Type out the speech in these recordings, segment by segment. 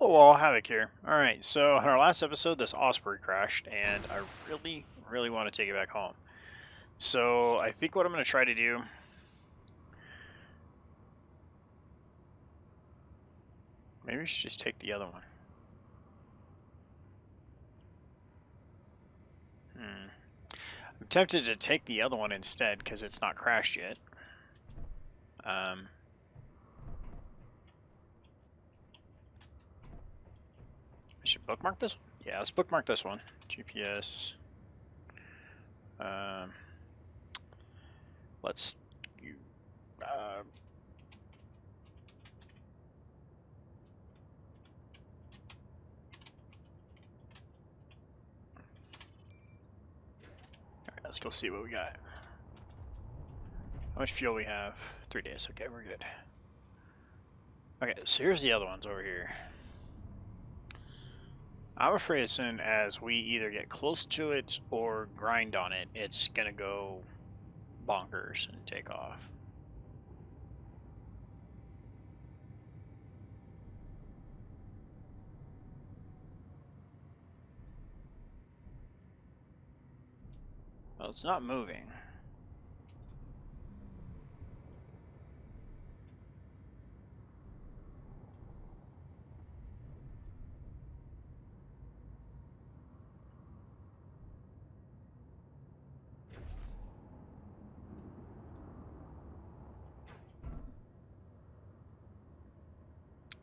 Oh, well, Havoc here. Alright, so in our last episode, this Osprey crashed, and I really want to take it back home. So I think what I'm going to try to do, maybe we should just take the other one. I'm tempted to take the other one instead, because it's not crashed yet. I should bookmark this one? Yeah, let's bookmark this one. GPS. Um, let's... Uh, let's go see what we got. How much fuel we have? 3 days. Okay, we're good. Okay, so here's the other ones over here. I'm afraid as soon as we either get close to it or grind on it, it's gonna go bonkers and take off. Well, it's not moving.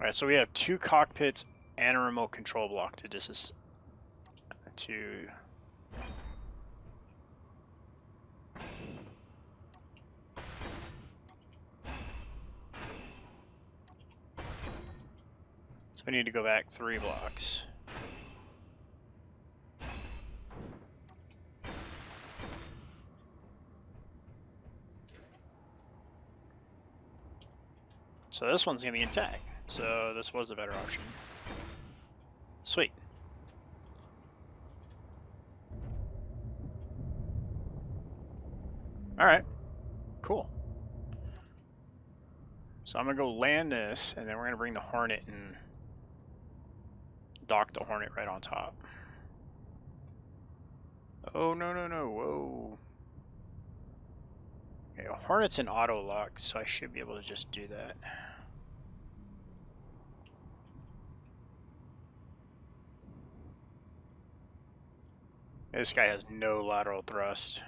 Alright, so we have 2 cockpits and a remote control block to So we need to go back 3 blocks. So this one's gonna be intact. So this was a better option. Sweet. Alright. Cool. So I'm gonna go land this, and then we're gonna bring the Hornet and dock the Hornet right on top. Oh, no, no, no. Whoa. Okay, Hornet's in auto lock, so I should be able to just do that. This guy has no lateral thrust.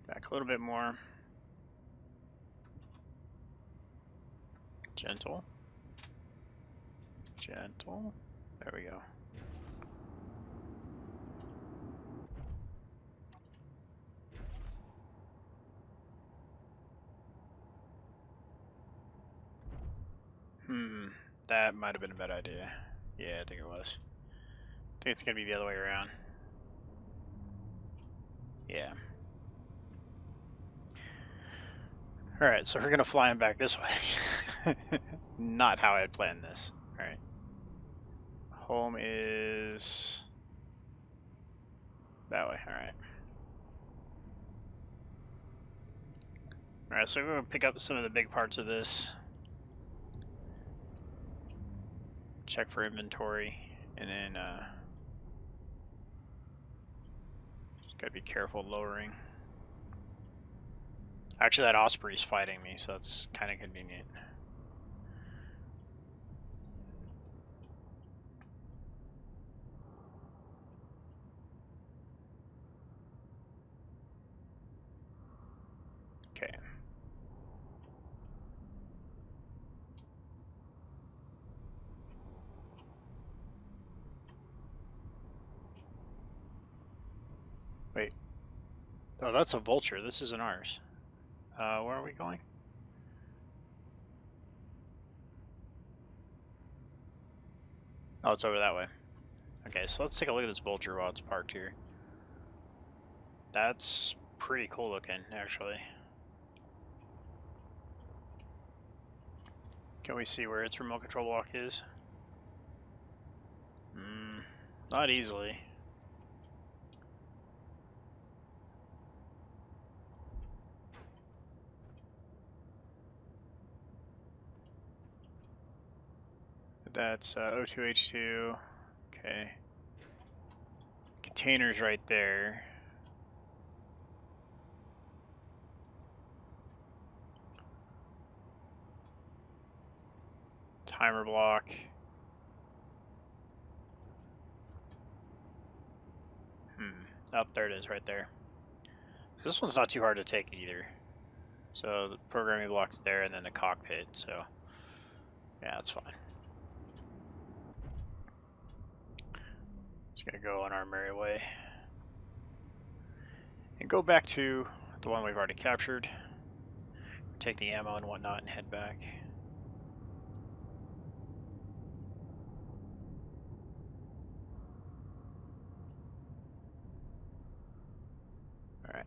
Back a little bit more. Gentle. Gentle. There we go. That might have been a bad idea. Yeah, I think it was. I think it's gonna be the other way around. Yeah. Alright, so we're gonna fly him back this way. Not how I had planned this. Alright. Home is that way, alright. Alright, so we're gonna pick up some of the big parts of this. Check for inventory, and then just gotta be careful lowering. Actually, that Osprey's fighting me, so it's kind of convenient. Okay. Wait. Oh, that's a Vulture. This isn't ours. Where are we going? Oh, it's over that way. Okay, so let's take a look at this Vulture while it's parked here. That's pretty cool looking, actually. Can we see where its remote control block is? Not easily. That's O2H2. Okay. Container's right there. Timer block. Oh, there it is right there. So this one's not too hard to take either. So the programming block's there and then the cockpit, so yeah, that's fine. Just gonna go on our merry way. And go back to the one we've already captured. Take the ammo and whatnot and head back. Alright.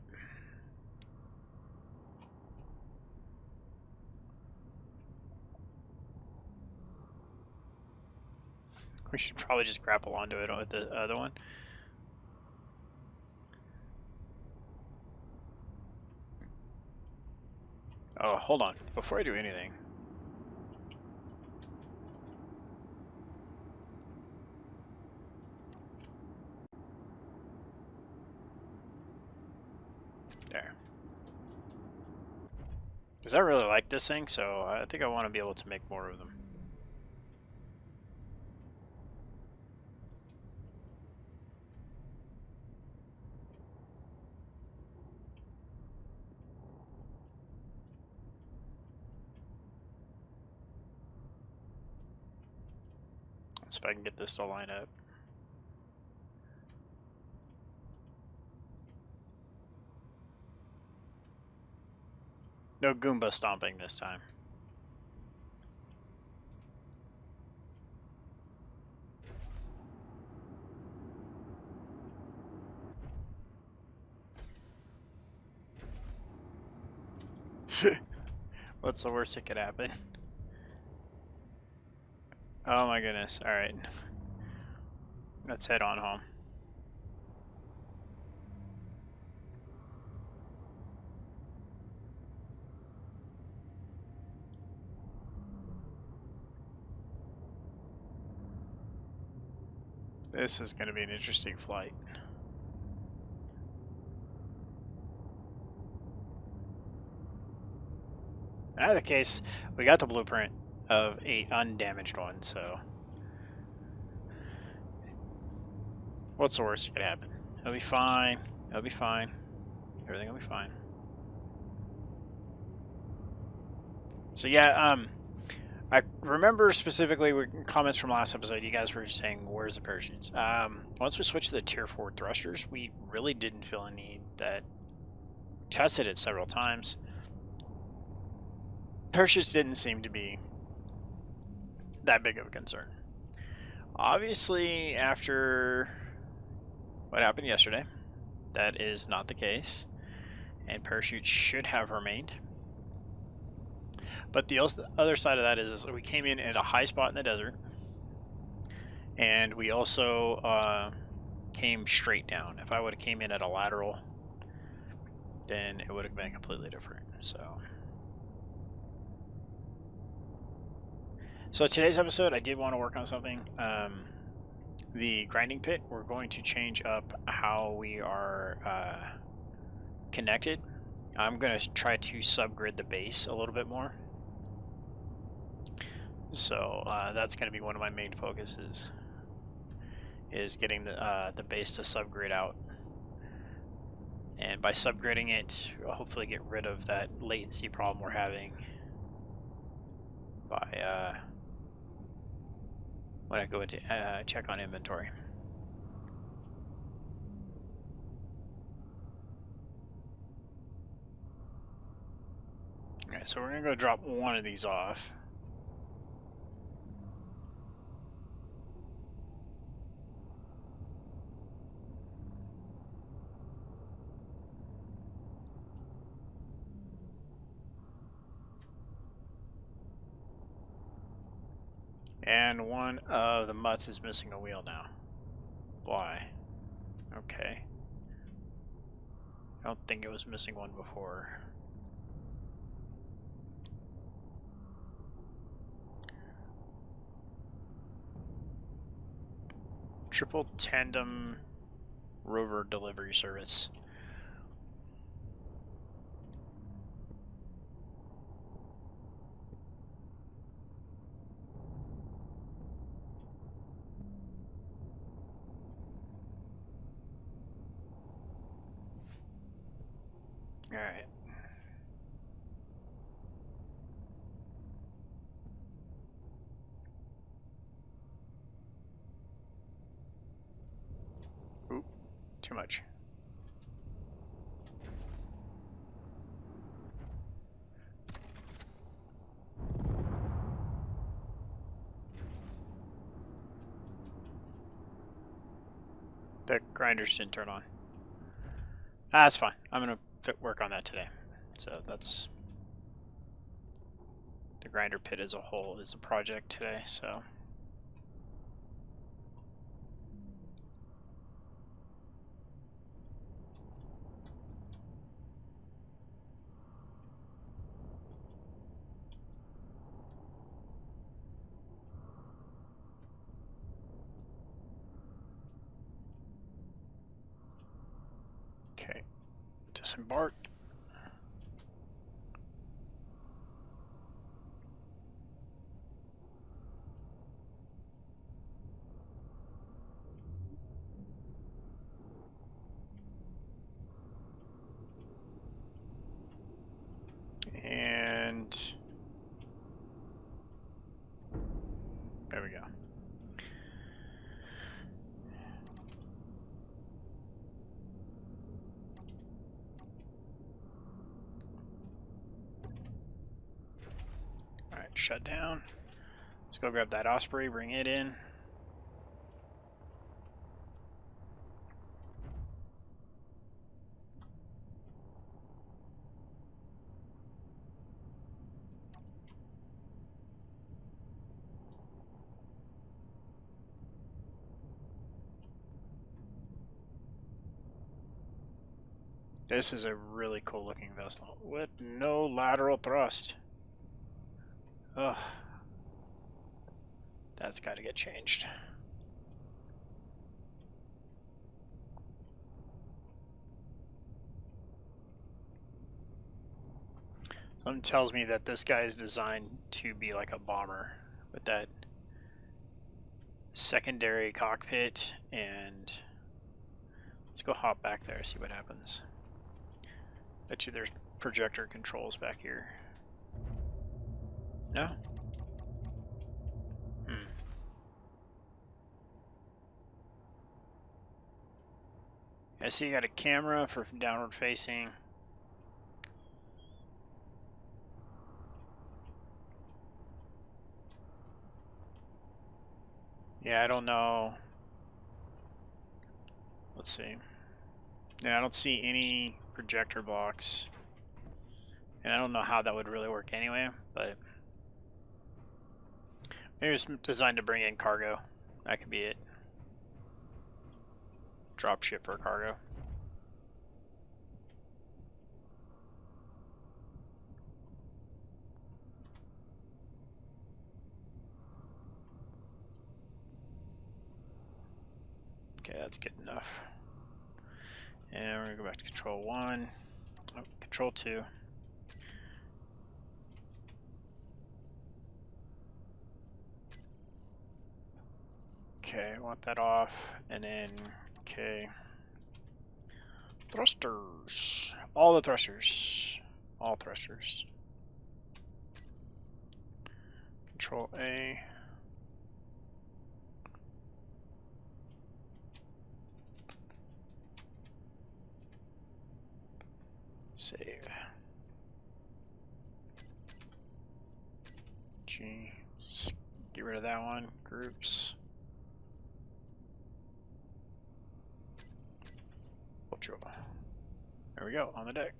We should probably just grapple onto it with the other one. Oh, hold on. Before I do anything. There. Because I really like this thing, so I think I want to be able to make more of them. Let's see if I can get this to line up. No Goomba stomping this time. What's the worst that could happen? Oh my goodness. Alright. Let's head on home. This is going to be an interesting flight. In either case, we got the blueprint of a undamaged one, so what's the worst that could happen? It'll be fine. It'll be fine. Everything will be fine. So yeah, I remember specifically with comments from last episode, you guys were saying, where's the parachutes? Once we switched to the Tier 4 thrusters, we really didn't feel a need that. Tested it several times. Parachutes didn't seem to be that big of a concern. Obviously, after what happened yesterday, that is not the case, and parachutes should have remained. But the other side of that is we came in at a high spot in the desert, and we also came straight down. If I would have came in at a lateral, then it would have been completely different. So today's episode, I did want to work on something. The grinding pit, we're going to change up how we are connected. I'm going to try to subgrid the base a little bit more. So that's going to be one of my main focuses, is getting the base to subgrid out. And by subgridding it, we'll hopefully get rid of that latency problem we're having by when I go into check on inventory. Alright, so we're going to go drop one of these off. And one of the mutts is missing a wheel now. Why? Okay. I don't think it was missing one before. triple tandem rover delivery service. All right. Oop, too much. The grinders didn't turn on. That's fine. I'm gonna work on that today. So that's the grinder pit as a whole is a project today. So. Okay, disembark. And there we go. All right, shut down. Let's go grab that Osprey, bring it in. This is a really cool looking vessel with no lateral thrust. Ugh. That's got to get changed. Something tells me that this guy is designed to be like a bomber with that secondary cockpit. And let's go hop back there, see what happens. Bet you there's projector controls back here. No? I see you got a camera for downward facing. Yeah, I don't know. Let's see. Yeah, I don't see any projector blocks. And I don't know how that would really work anyway, but maybe it's designed to bring in cargo. That could be it. Drop ship for cargo. Okay, that's good enough. And we're gonna go back to control 1. Oh, control 2. Okay, I want that off. And then, okay. Thrusters. All the thrusters. All thrusters. Control A. Save. G. Get rid of that one. Groups. Ultra. There we go, on the deck.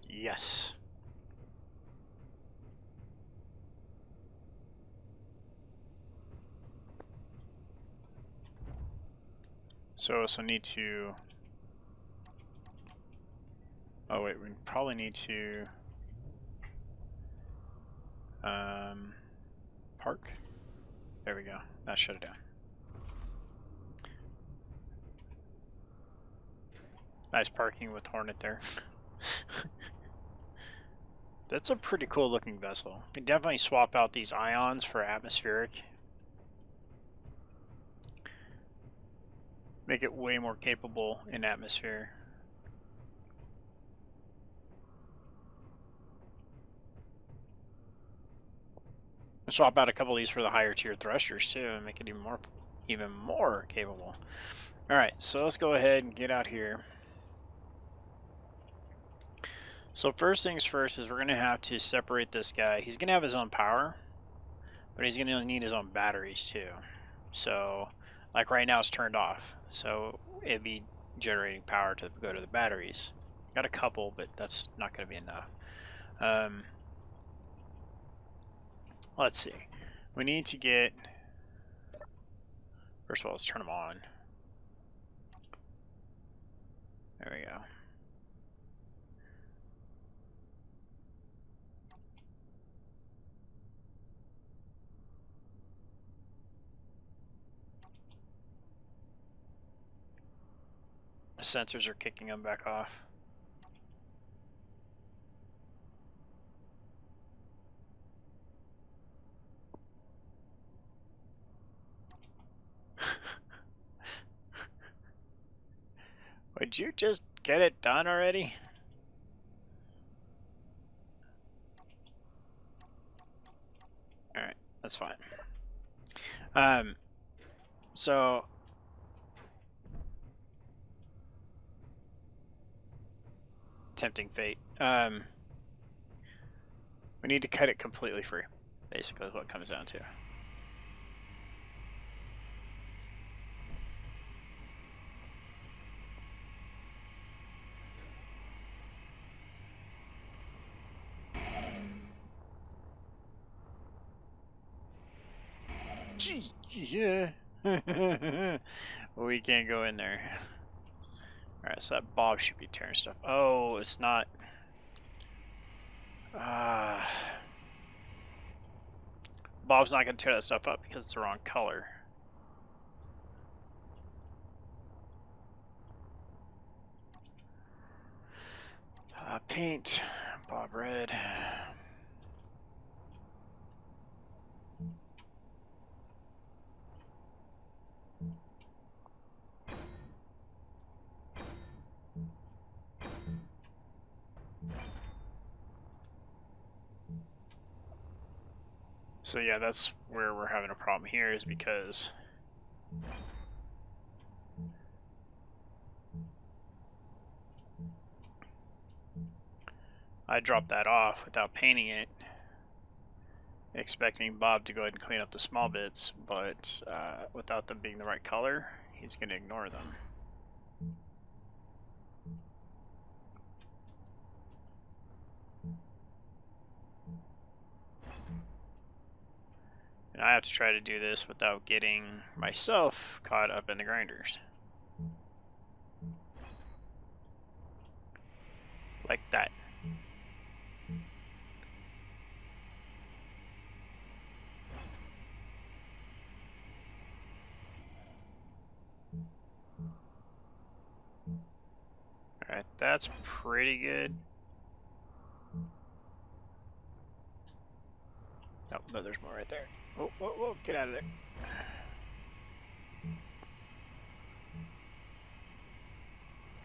Yes. So need to... Oh wait, we probably need to... Park. There we go. That shut it down. Nice parking with Hornet there. That's a pretty cool looking vessel. You can definitely swap out these ions for atmospheric. Make it way more capable in atmosphere. Swap out a couple of these for the higher tier thrusters too, and make it even more capable. All right, so let's go ahead and get out here. So first things first is we're gonna have to separate this guy. He's gonna have his own power, but he's gonna need his own batteries too. So, like right now, it's turned off, so it'd be generating power to go to the batteries. Got a couple, but that's not gonna be enough. Let's see. We need to get... First of all, let's turn them on. There we go. The sensors are kicking them back off. Would you just get it done already? Alright, that's fine. So... Tempting fate. We need to cut it completely free, basically is what it comes down to. Yeah. We can't go in there. Alright, so that Bob should be tearing stuff. Oh, it's not. Bob's not going to tear that stuff up because it's the wrong color. Paint. Bob red. So yeah, that's where we're having a problem here, is because I dropped that off without painting it, expecting Bob to go ahead and clean up the small bits, but without them being the right color, he's going to ignore them. And I have to try to do this without getting myself caught up in the grinders. Like that. Alright, that's pretty good. Oh, no, there's more right there. Whoa, whoa, whoa, get out of there.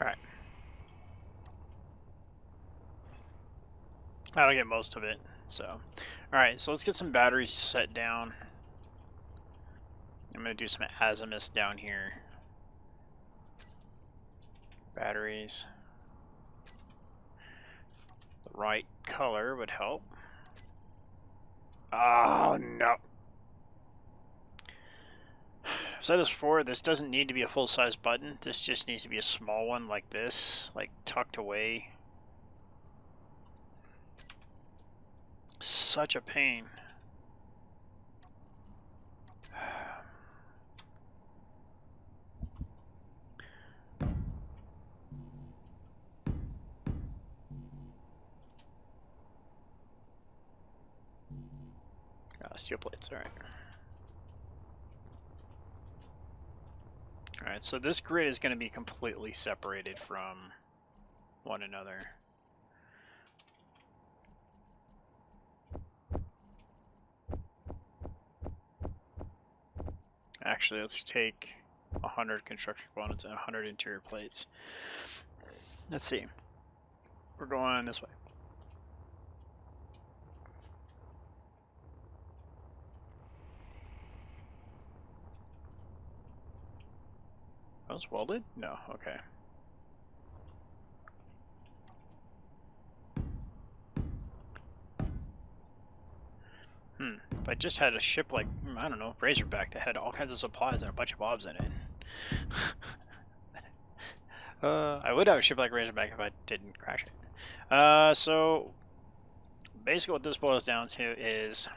Alright. That'll get most of it, so. Alright, so let's get some batteries set down. I'm going to do some azimuths down here. Batteries. The right color would help. Oh, no. I've said this before, this doesn't need to be a full-size button. This just needs to be a small one like this, like tucked away. Such a pain. steel plates. All right. All right. So this grid is going to be completely separated from one another. Actually, let's take 100 construction components and 100 interior plates. Let's see. We're going this way. Oh, it's welded? No, okay. If I just had a ship like, I don't know, Razorback that had all kinds of supplies and a bunch of mobs in it. I would have a ship like Razorback if I didn't crash it. So, basically what this boils down to is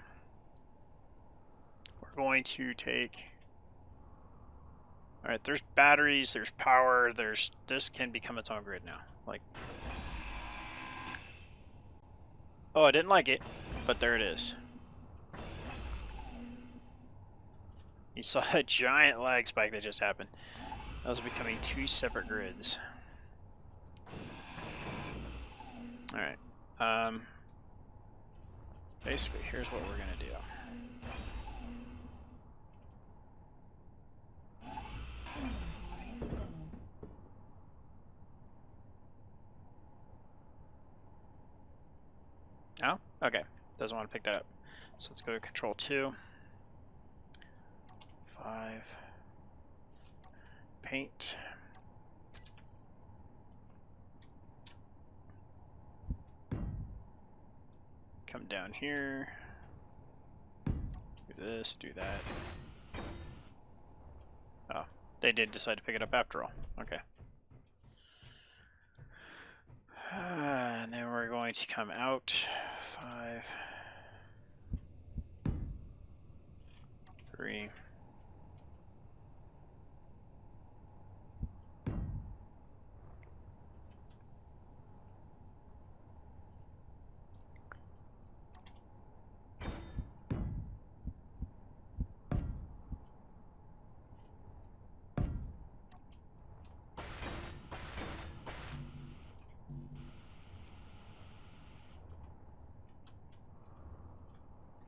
we're going to take... Alright, there's batteries, there's power, this can become its own grid now. Like... Oh, I didn't like it, but there it is. You saw that giant lag spike that just happened. Those are becoming two separate grids. Alright. Basically, here's what we're going to do. Oh? Okay. Doesn't want to pick that up. So let's go to Control 2. 5. Paint. Come down here. Do this, do that. Oh, they did decide to pick it up after all. Okay. And then we're going to come out. 5. 3.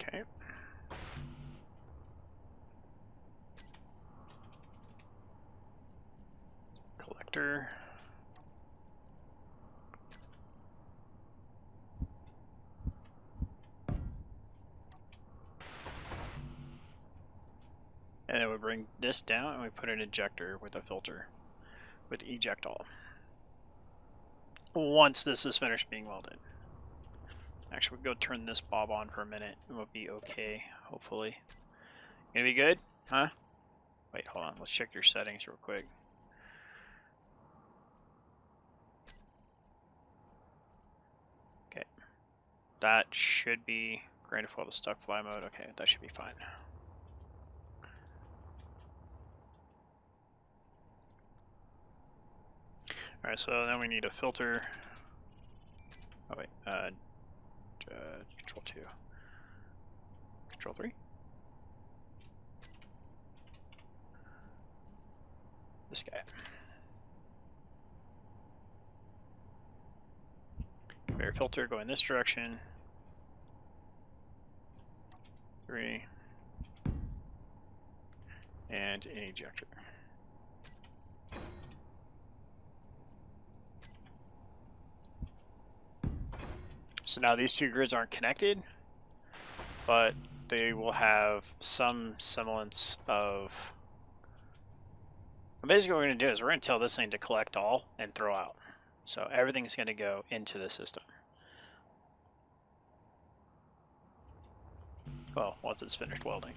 Okay. Collector. And then we bring this down and we put an ejector with a filter with eject all. Once this is finished being welded. Actually, we'll go turn this bob on for a minute and we'll be okay, hopefully. Gonna be good? Huh? Wait, hold on. Let's check your settings real quick. Okay. That should be grand default to stuck fly mode. Okay, that should be fine. Alright, so then we need a filter. Oh wait, Control 2. Control 3? This guy. Conveyor filter, go in this direction. 3. And an ejector. So now these two grids aren't connected, but they will have some semblance of... Basically what we're going to do is we're going to tell this thing to collect all and throw out. So everything's going to go into the system. Well, once it's finished welding.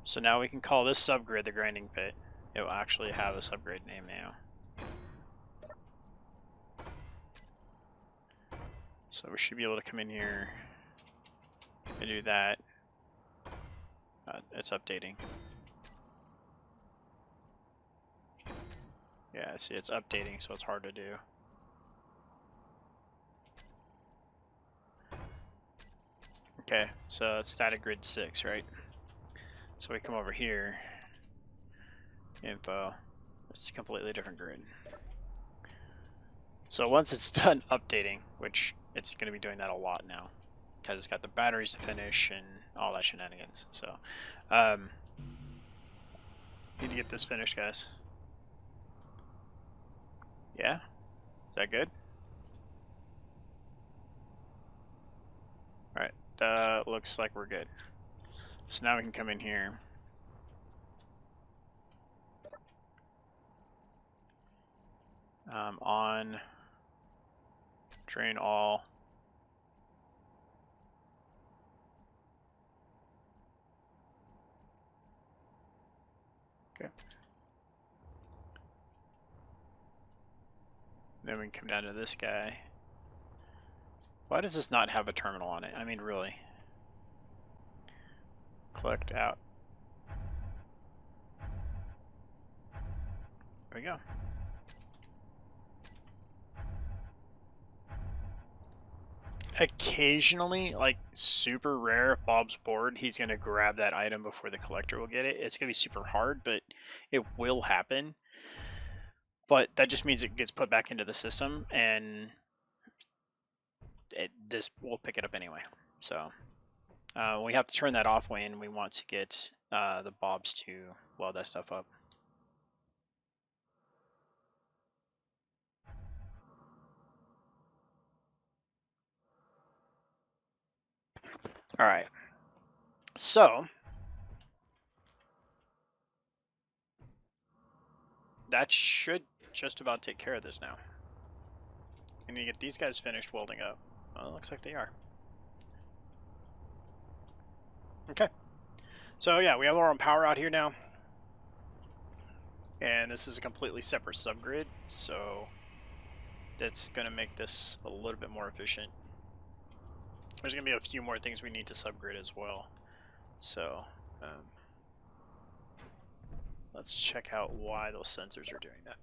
So now we can call this subgrid the grinding pit. It will actually have a subgrid name now. So we should be able to come in here and do that. It's updating. Yeah, see, it's updating, so it's hard to do. Okay, so it's static grid 6, right? So we come over here, info, it's a completely different grid. So once it's done updating, which it's going to be doing that a lot now, because it's got the batteries to finish and all that shenanigans. So, need to get this finished, guys. Yeah? Is that good? Alright, that looks like we're good. So now we can come in here. On drain all. Okay. Then we can come down to this guy. Why does this not have a terminal on it? I mean, really. Collect out. There we go. Occasionally, like super rare, if Bob's bored, he's going to grab that item before the collector will get it. It's going to be super hard, but it will happen. But that just means it gets put back into the system, and this will pick it up anyway. So we have to turn that off when we want to get the Bobs to weld that stuff up. All right. So that should just about take care of this now. I need to get these guys finished welding up. Well, it looks like they are. Okay. So yeah, we have our own power out here now. And this is a completely separate subgrid, so that's going to make this a little bit more efficient. There's going to be a few more things we need to subgrid as well. So let's check out why those sensors are doing that.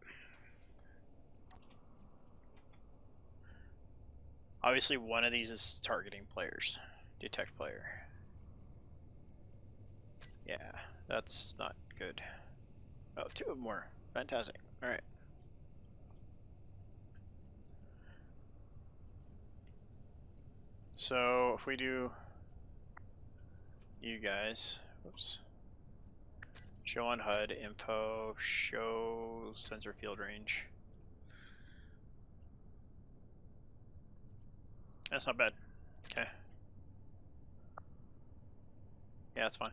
Obviously, one of these is targeting players. Detect player. Yeah, that's not good. Oh, 2 of them more. Fantastic. Alright. So, if we do you guys, whoops. Show on HUD, info, show sensor field range. That's not bad. Okay. Yeah, that's fine.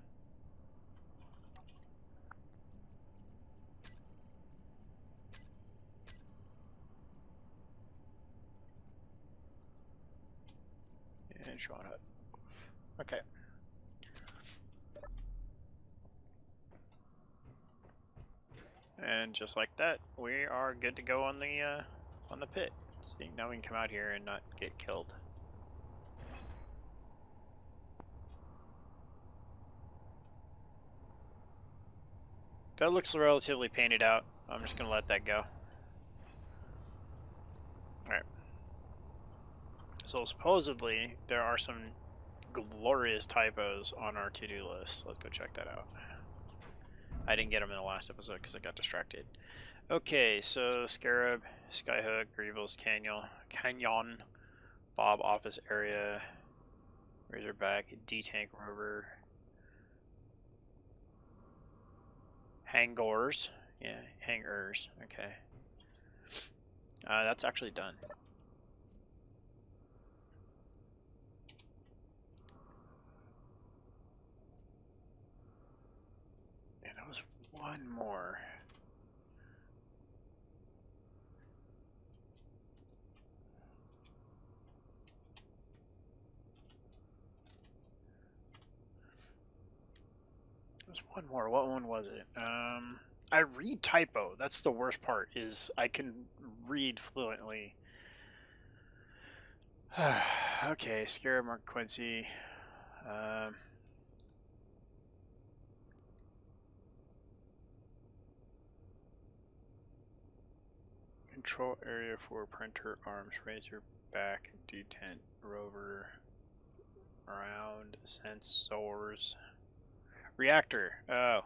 And show on HUD. Okay. And just like that, we are good to go on the pit. See, now we can come out here and not get killed. That looks relatively painted out. I'm just gonna let that go. Alright. So supposedly there are some glorious typos on our to-do list. Let's go check that out. I didn't get them in the last episode because I got distracted. Okay, so Scarab, Skyhook, Grievous, Canyon, Bob office area, Razorback, D-Tank Rover, Hangars. Yeah, hangars. Okay. That's actually done. And there was one more. There's one more. What one was it? I read typo. That's the worst part, is I can read fluently. Okay, Scarab, Mark Quincy. Control area for printer arms, Razorback, D10, Rover. around sensors. Reactor. Oh.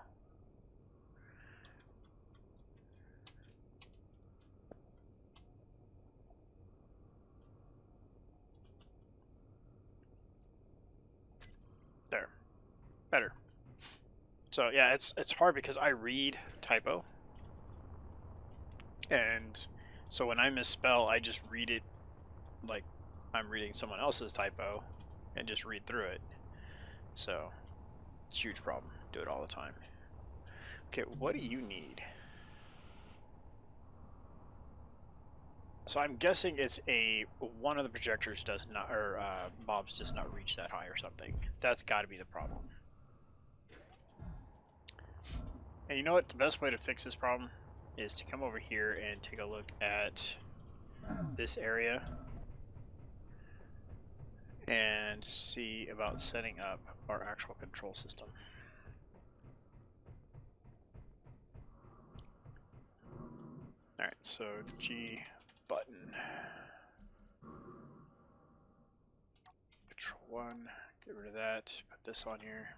There. Better. So yeah, it's hard because I read typo. And so when I misspell, I just read it like I'm reading someone else's typo and just read through it. So it's a huge problem. Do it all the time. Okay, what do you need? So I'm guessing it's one of the projectors does not, or Bob's does not reach that high or something. That's got to be the problem. And you know what? The best way to fix this problem is to come over here and take a look at this area and see about setting up our actual control system. Alright, so G button. Control 1, get rid of that, put this on here.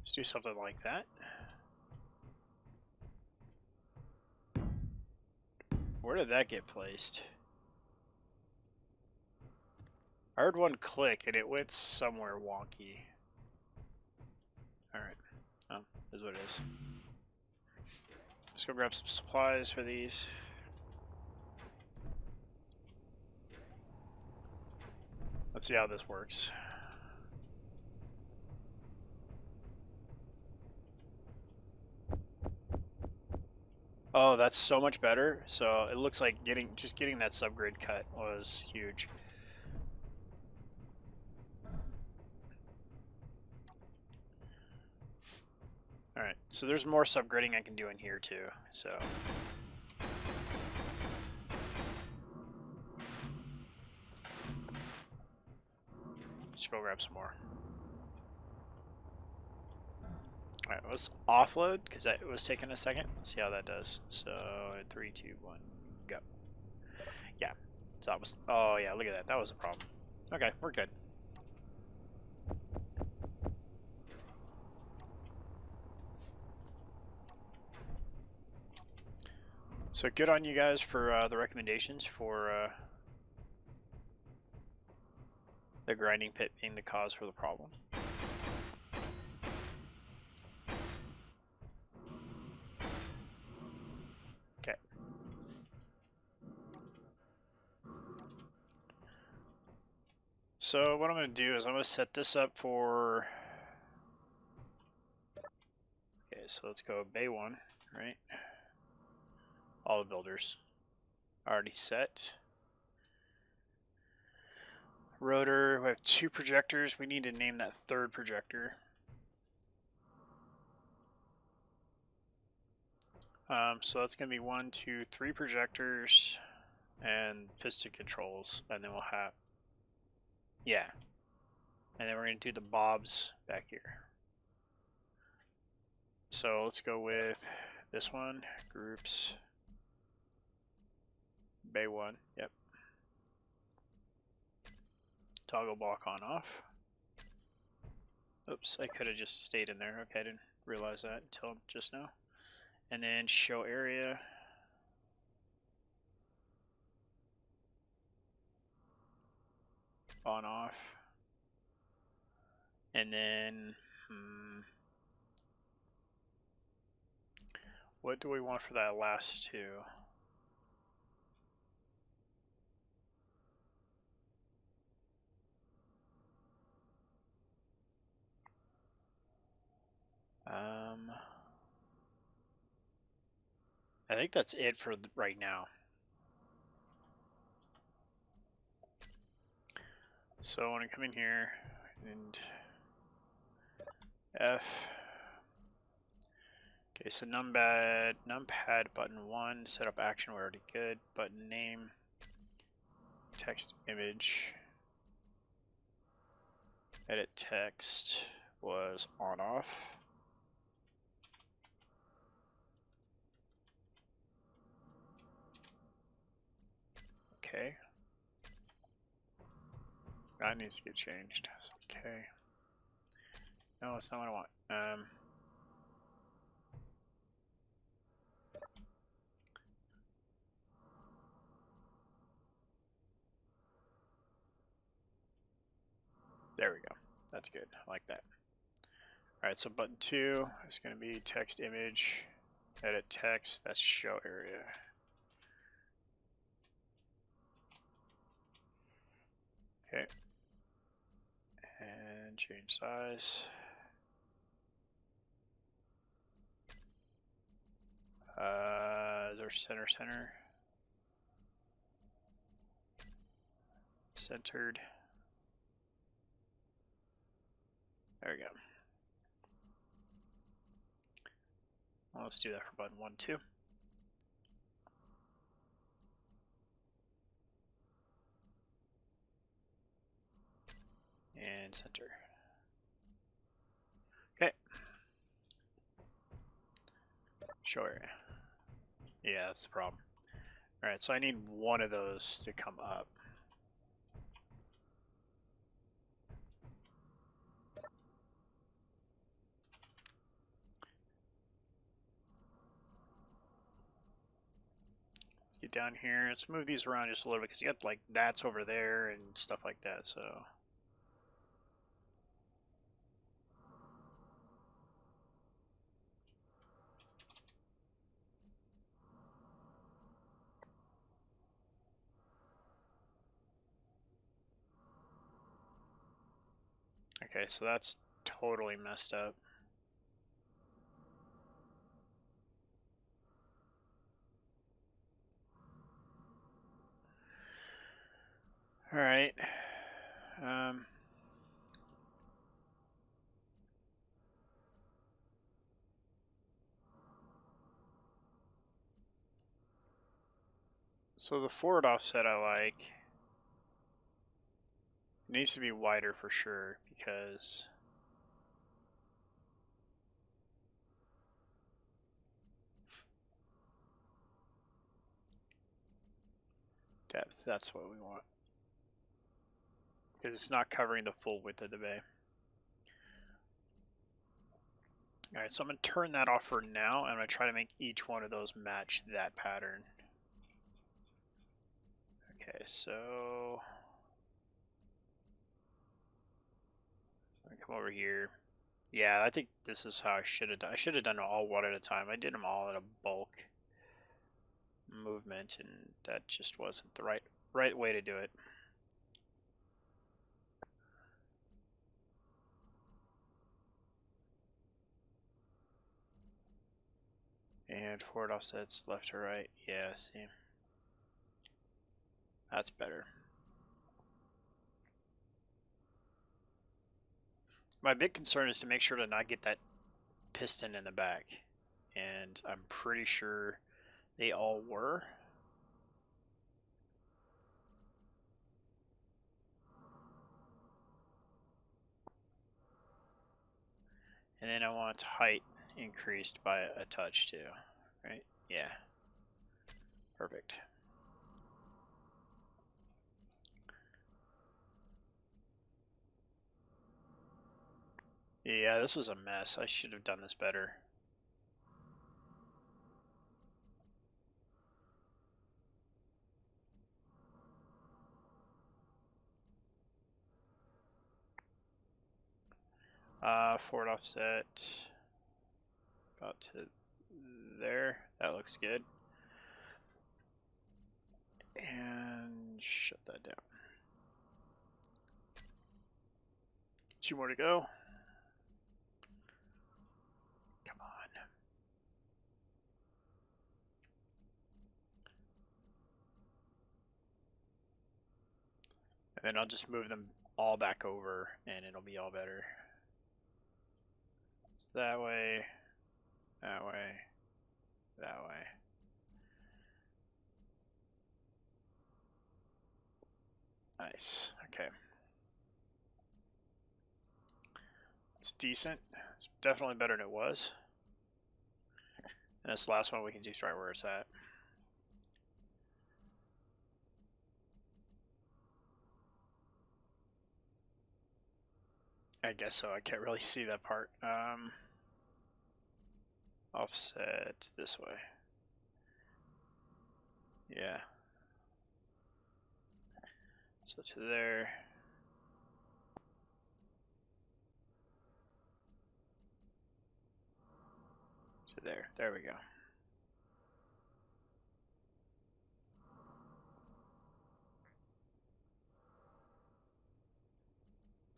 Let's do something like that. Where did that get placed? I heard one click and it went somewhere wonky. Alright. Oh, this is what it is. Let's go grab some supplies for these. Let's see how this works. Oh, that's so much better. So it looks like just getting that subgrid cut was huge. Alright, so there's more subgridding I can do in here too, so. Let's go grab some more. Alright, let's offload, because that was taking a second. Let's see how that does. So, 3, 2, 1, go. Yeah, so that was, oh yeah, look at that. That was a problem. Okay, we're good. So good on you guys for the recommendations for the grinding pit being the cause for the problem. Okay. So what I'm going to do is I'm going to set this up for... Okay, so let's go Bay 1, right? All the builders. Already set. Rotor, we have 2 projectors. We need to name that 3rd projector. So that's going to be 1, 2, 3 projectors and piston controls. And then we'll have... Yeah. And then we're going to do the bobs back here. So let's go with this one. Groups. Bay 1. Yep. Toggle block on off. Oops, I could have just stayed in there. Okay, I didn't realize that until just now. And then show area. On off. And then what do we want for that last 2? I think that's it for right now. So I want to come in here and F. Okay, so numpad button 1, set up action, we're already good. Button name, text image, edit text was on off. Okay. That needs to get changed. Okay. No, that's not what I want. There we go. That's good. I like that. Alright, so button 2 is going to be text image, edit text, that's show area. Okay. And change size. There's center. Centered. There we go. Well, let's do that for button 1 too. And center. Okay. Show area. Yeah, that's the problem. Alright, so I need one of those to come up. Let's get down here. Let's move these around just a little bit because you got like that's over there and stuff like that, so. Okay, so that's totally messed up. All right. So the forward offset I like. It needs to be wider for sure because depth, that's what we want. Because it's not covering the full width of the bay. Alright, so I'm going to turn that off for now. I'm going to try to make each one of those match that pattern. Okay, so I'm going to come over here. Yeah, I think this is how I should have done. I should have done it all one at a time. I did them all in a bulk movement, and that just wasn't the right way to do it. And forward offsets left to right. Yeah, see. That's better. My big concern is to make sure to not get that piston in the back. And I'm pretty sure they all were. And then I want height increased by a touch too, right? Yeah. Perfect. Yeah, this was a mess. I should have done this better. Forward offset about to there. That looks good. And shut that down. 2 more to go. Come on. And then I'll just move them all back over and it'll be all better. That way, that way, that way. Nice. Okay. It's decent. It's definitely better than it was. And this last one we can just right where it's at. I guess so. I can't really see that part. Offset this way. Yeah. So to there. To there. There we go.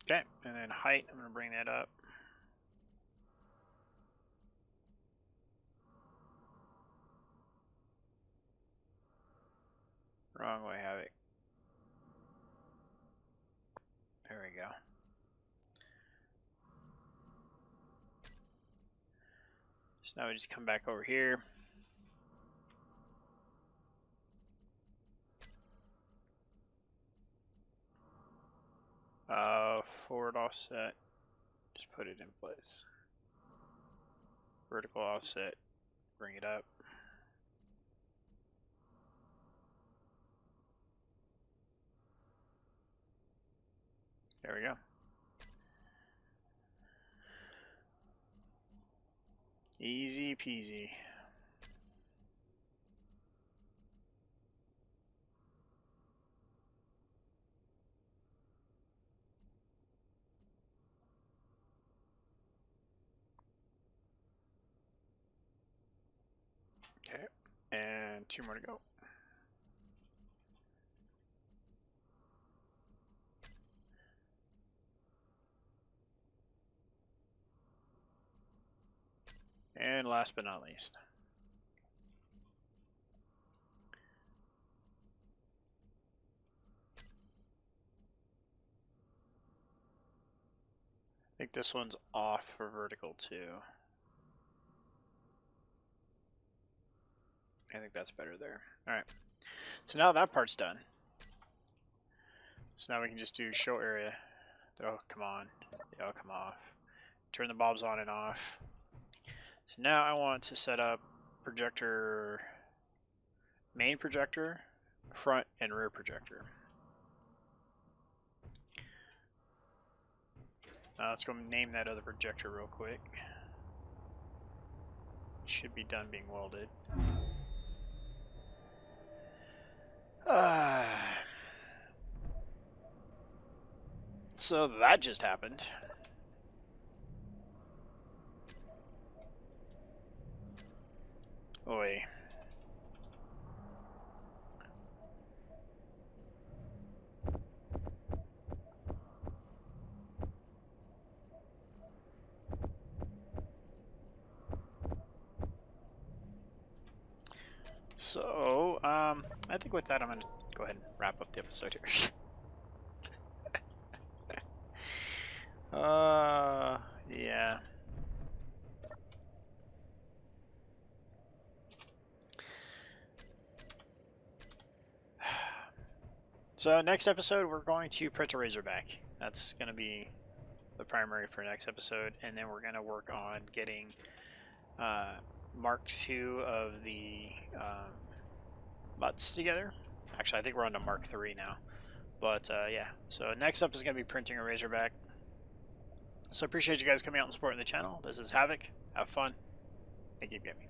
Okay, and then height, I'm going to bring that up. Wrong way, Havoc. There we go. So now we just come back over here. Forward offset, just put it in place. Vertical offset, bring it up. There we go. Easy peasy. Okay, and 2 more to go. And last but not least. I think this one's off for vertical too. I think that's better there. Alright, so now that part's done. So now we can just do show area. Oh, come on. They all come off. Turn the bulbs on and off. So now I want to set up projector, main projector, front and rear projector. Let's go name that other projector real quick. It should be done being welded. So that just happened. Oi. So, I think with that I'm going to go ahead and wrap up the episode here. Yeah. So next episode we're going to print a Razorback. That's going to be the primary for next episode, and then we're going to work on getting Mark II of the butts together. Actually, I think we're on to Mark III now. But yeah, so next up is going to be printing a Razorback. So I appreciate you guys coming out and supporting the channel. This is Havoc. Have fun and keep gaming.